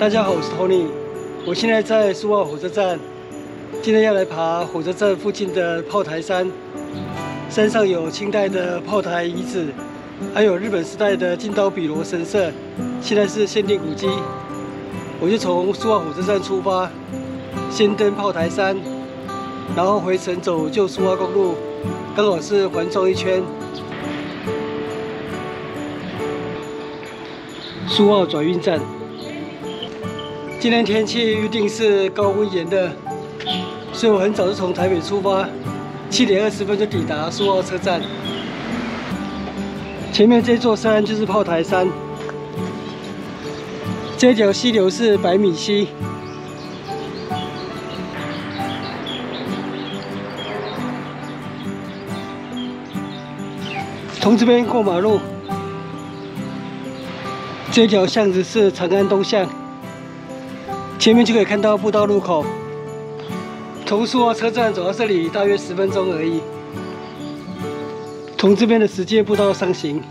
大家好，我是 Tony， 我现在在苏澳火车站，今天要来爬火车站附近的炮台山，山上有清代的炮台遗址，还有日本时代的金刀比罗神社，现在是限定古迹。我就从苏澳火车站出发，先登炮台山，然后回程走旧苏澳公路，刚好是环状一圈。苏澳转运站。 今天天气预定是高温炎热，所以我很早就从台北出发，7点20分就抵达苏澳车站。前面这座山就是炮台山，这条溪流是百米溪。从这边过马路，这条巷子是长安东巷。 前面就可以看到步道入口，从苏澳车站走到这里大约10分钟而已。从这边的石阶步道上行，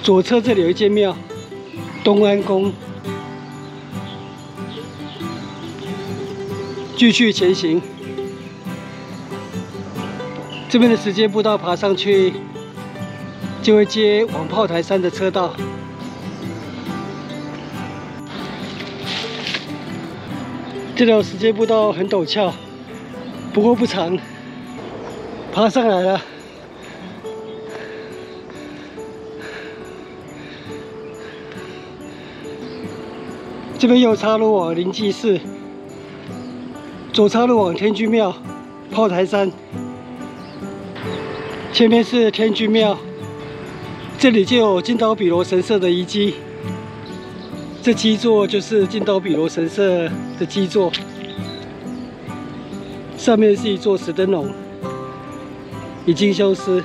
左侧这里有一间庙，东安宫。继续前行，这边的石阶步道爬上去，就会接往炮台山的车道。 这条石阶步道很陡峭，不过不长，爬上来了。这边右插入往灵济寺，左插入往天君庙、炮台山。前面是天君庙，这里就有金刀比罗神社的遗迹。 这基座就是金刀比罗神社的基座，上面是一座石灯笼，已经消失。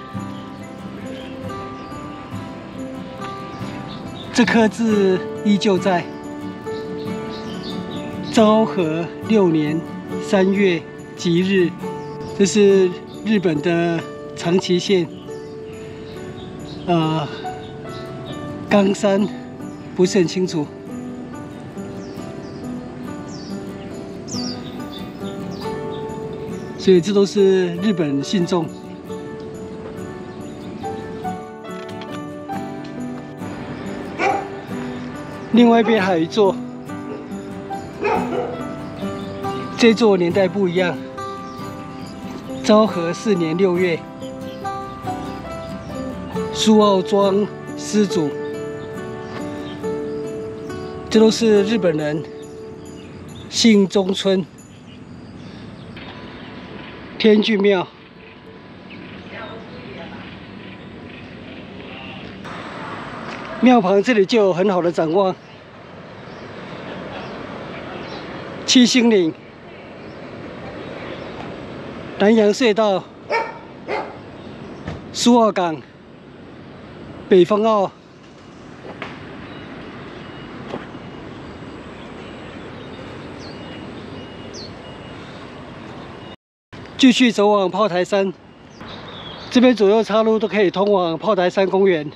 这刻字依旧在。昭和6年3月吉日，这是日本的长崎县，冈山，不是很清楚。 所以这都是日本信众。另外一边还有一座，这座年代不一样。昭和4年6月，苏澳庄施主，这都是日本人，姓中村。 天君庙，庙旁这里就有很好的展望。七星岭、南洋隧道、苏澳港、北方澳。 继续走往炮台山，这边左右岔路都可以通往炮台山公园。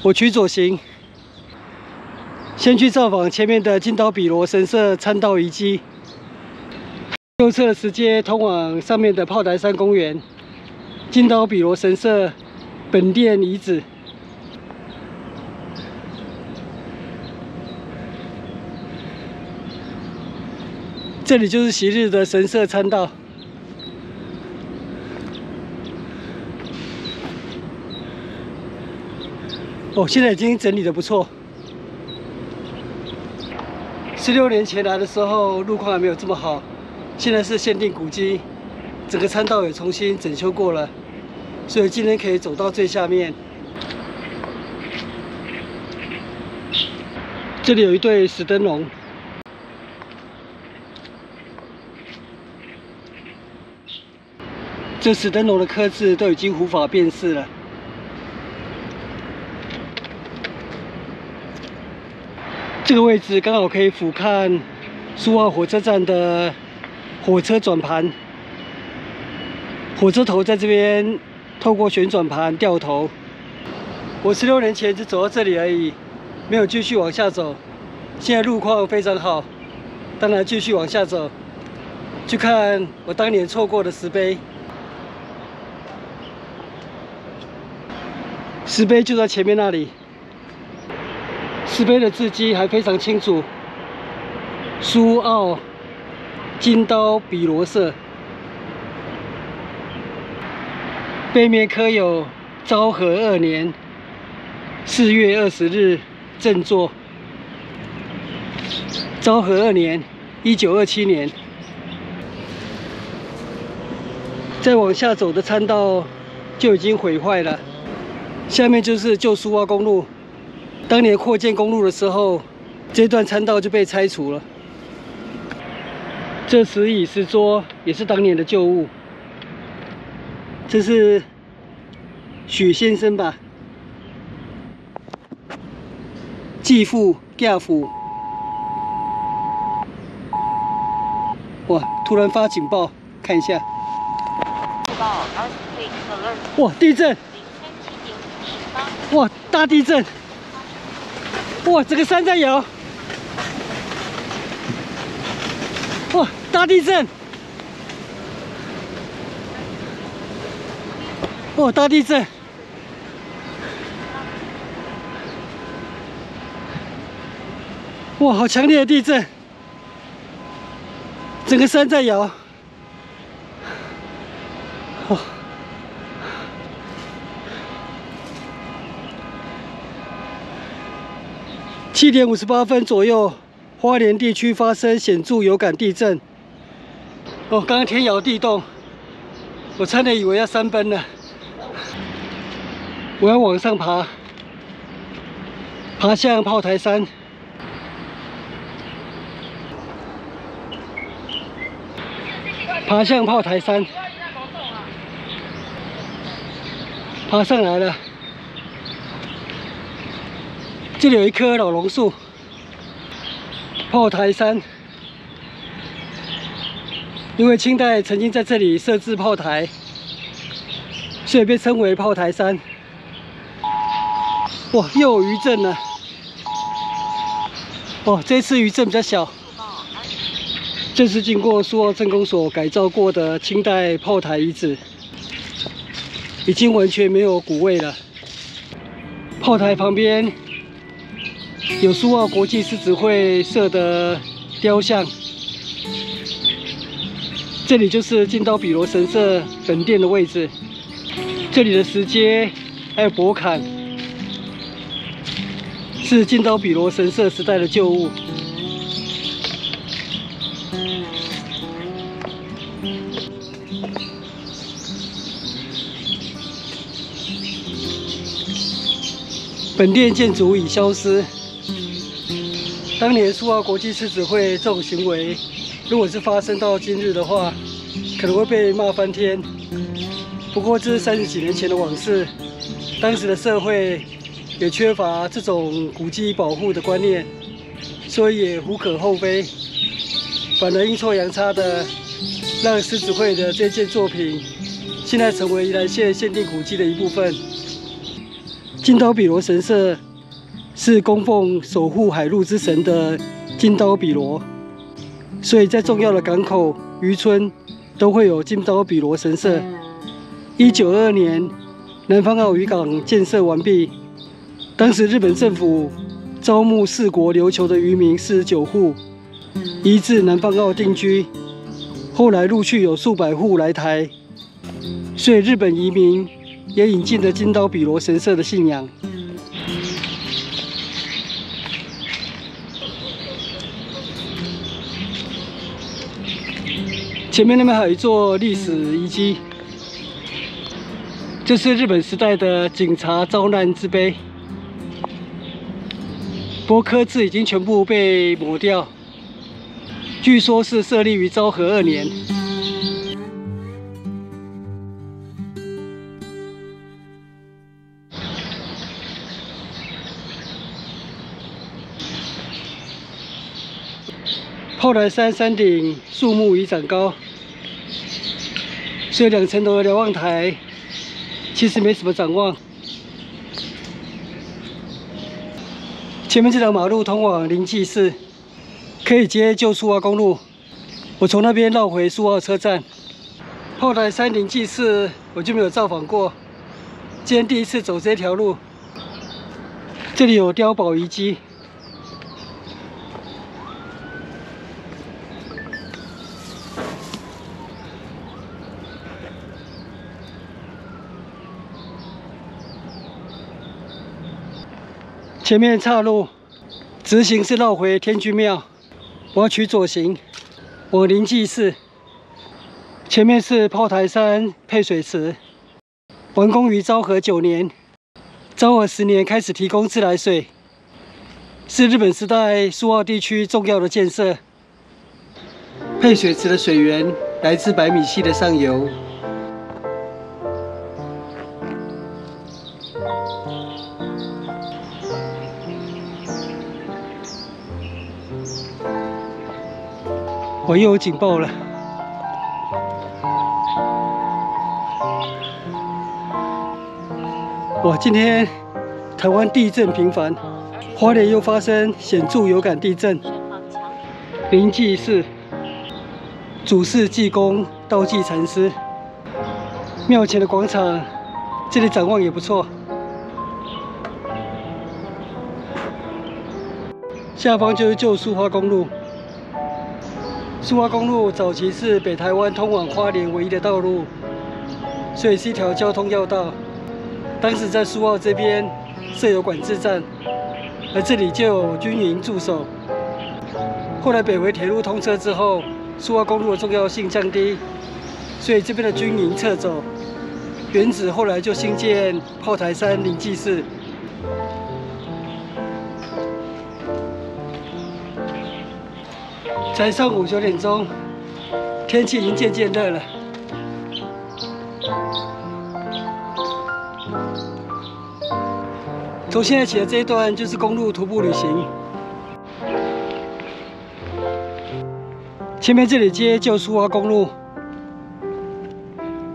我取左行，先去造访前面的金刀比罗神社参道遗迹。右侧的石阶通往上面的炮台山公园，金刀比罗神社本殿遗址。 这里就是昔日的神社参道。哦，现在已经整理得不错。16年前来的时候，路况还没有这么好，现在是限定古迹，整个参道也重新整修过了，所以今天可以走到最下面。这里有一对石灯笼。 这石灯笼的刻字都已经无法辨识了。这个位置刚好可以俯瞰苏澳火车站的火车转盘，火车头在这边透过旋转盘掉头，我16年前只走到这里而已，没有继续往下走。现在路况非常好，当然继续往下走，去看我当年错过的石碑。石碑就在前面那里，石碑的字迹还非常清楚。苏澳金刀比罗社，背面刻有昭和2年4月20日正作。昭和2年，1927年。再往下走的参道就已经毁坏了，下面就是旧苏澳公路。当年扩建公路的时候，这段参道就被拆除了。这石椅、石桌也是当年的旧物。这是许先生吧？继父、嫁父。哇！突然发警报，看一下。哇！地震！哇！大地震！哇！整个山在摇！哇！大地震！哇！大地震！哇！好强烈的地震！整个山在摇。哦。7点58分左右，花莲地区发生显著有感地震。哦，刚刚天摇地动，我差点以为要山崩了。我要往上爬，爬向炮台山。爬向炮台山，爬上来了。这里有一棵老榕树，炮台山。因为清代曾经在这里设置炮台，所以被称为炮台山。哇，又有余震了。哦，这次余震比较小。这是经过苏澳镇公所改造过的清代炮台遗址，已经完全没有古味了。炮台旁边有苏澳国际狮子会设的雕像，这里就是金刀比罗神社本殿的位置。这里的石阶还有驳坎，是金刀比罗神社时代的旧物。本殿建筑已消失。当年苏澳国际狮子会这种行为，如果是发生到今日的话，可能会被骂翻天。不过这是30几年前的往事，当时的社会也缺乏这种古迹保护的观念，所以也无可厚非。反而阴错阳差的，让狮子会的这件作品，现在成为宜兰县限定古迹的一部分。金刀比罗神社是供奉守护海陆之神的金刀比罗，所以在重要的港口、渔村都会有金刀比罗神社。1922年，南方澳渔港建设完毕，当时日本政府招募4国琉球的渔民49户，移至南方澳定居。后来陆续有数百户来台，所以日本移民也引进了金刀比罗神社的信仰。前面那边还有一座历史遗迹，这是日本时代的警察遭难之碑，不过刻字已经全部被抹掉。据说是设立于昭和2年。炮台山山顶树木已长高，所以2层楼的瞭望台其实没什么展望。前面这条马路通往灵济市，可以接旧苏澳公路。我从那边绕回苏澳车站。炮台山灵济市我就没有造访过，今天第一次走这条路。这里有碉堡遗迹。 前面岔路，直行是绕回天君庙，我要取左行，往灵济市。前面是炮台山配水池，完工于昭和9年，昭和10年开始提供自来水，是日本时代苏澳地区重要的建设。配水池的水源来自白米溪的上游。 我又有警报了！哇，今天台湾地震频繁，花莲又发生显著有感地震。灵济市主事济公道济禅师，庙前的广场，这里展望也不错。下方就是旧苏花公路。 苏花公路早期是北台湾通往花莲唯一的道路，所以是一条交通要道。当时在苏澳这边设有管制站，而这里就有军营驻守。后来北回铁路通车之后，苏花公路的重要性降低，所以这边的军营撤走。原址后来就兴建炮台山灵济市。 才上午9点钟，天气已经渐渐热了。从现在起的这一段就是公路徒步旅行。前面这里接旧苏花公路，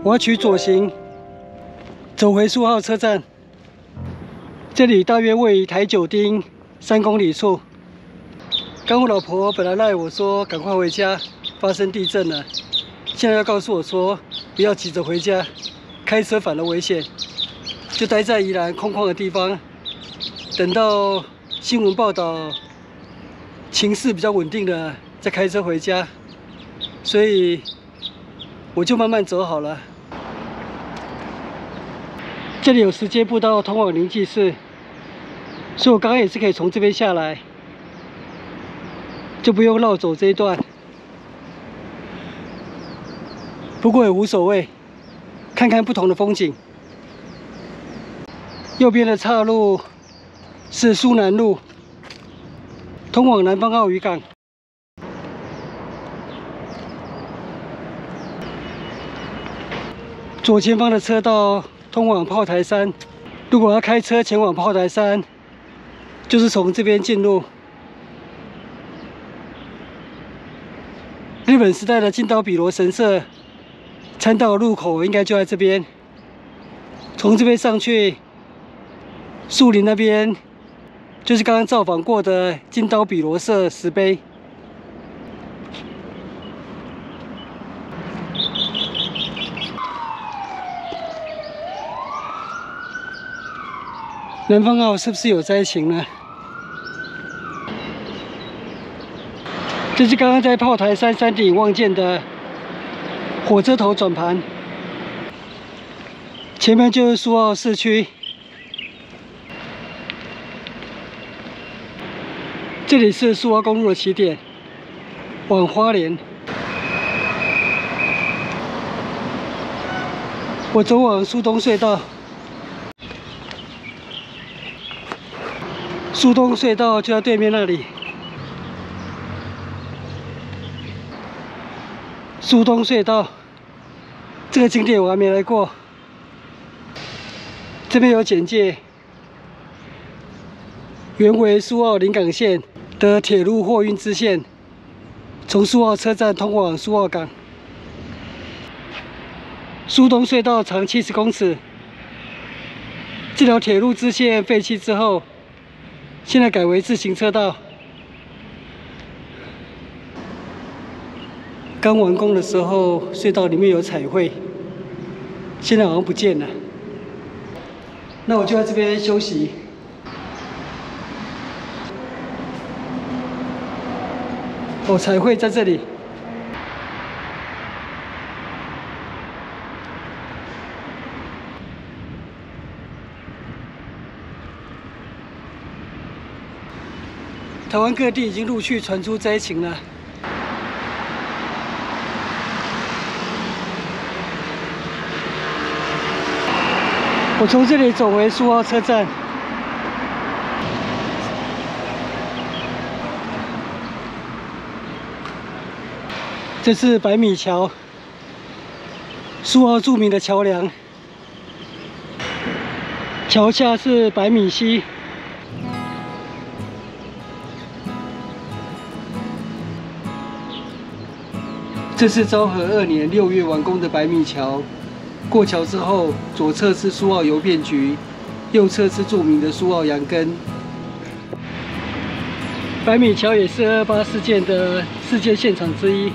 我要取左行，走回苏澳车站。这里大约位于台九丁3公里处。 刚我老婆本来赖我说赶快回家，发生地震了。现在要告诉我说不要急着回家，开车反而危险，就待在宜兰空旷的地方，等到新闻报道情势比较稳定了再开车回家。所以我就慢慢走好了。这里有石阶步道通往灵济市，所以我刚刚也是可以从这边下来。 就不用绕走这一段，不过也无所谓，看看不同的风景。右边的岔路是苏南路，通往南方澳渔港。左前方的车道通往炮台山，如果要开车前往炮台山，就是从这边进入。 日本时代的金刀比罗神社参道入口应该就在这边。从这边上去，树林那边就是刚刚造访过的金刀比罗社石碑。南方澳是不是有灾情呢？ 这是刚刚在炮台山山顶望见的火车头转盘，前面就是苏澳市区。这里是苏澳公路的起点，往花莲。我走往苏东隧道，苏东隧道就在对面那里。 苏东隧道这个景点我还没来过，这边有简介。原为苏澳临港线的铁路货运支线，从苏澳车站通往苏澳港。苏东隧道长70公尺，这条铁路支线废弃之后，现在改为自行车道。刚完工的时候，隧道里面有彩绘，现在好像不见了。那我就在这边休息。哦，彩绘在这里。台湾各地已经陆续传出灾情了。我从这里走回苏澳车站，这是百米桥，苏澳著名的桥梁。桥下是百米溪。这是昭和2年6月完工的百米桥。过桥之后，左侧是苏澳邮便局，右侧是著名的苏澳羊羹。百米桥也是228事件的事件现场之一。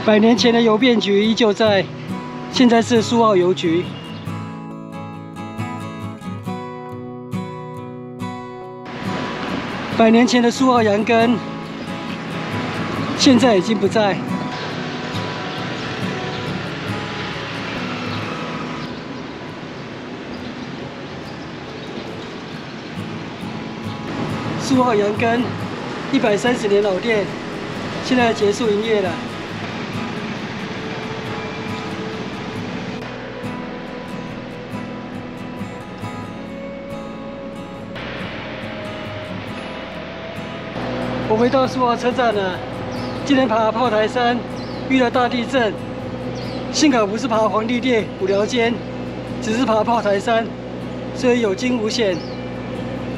100年前的邮便局依旧在，现在是苏澳邮局。100年前的苏澳羊羹，现在已经不在。苏澳羊羹130年老店，现在结束营业了。我回到苏澳车站了，今天爬炮台山，遇到大地震，幸好不是爬皇帝殿、五寮尖，只是爬炮台山，所以有惊无险。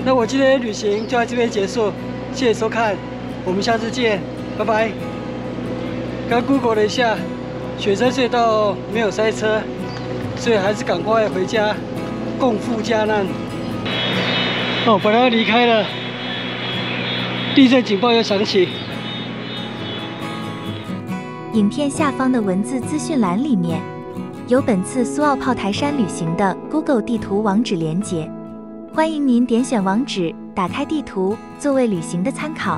那我今天旅行就在这边结束，谢谢收看，我们下次见，拜拜。刚 Google 了一下，雪山隧道没有塞车，所以还是赶快回家，共赴家难。哦，本来要离开了。地震警报又响起。影片下方的文字资讯栏里面有本次苏澳炮台山旅行的 Google 地图网址连结，欢迎您点选网址，打开地图作为旅行的参考。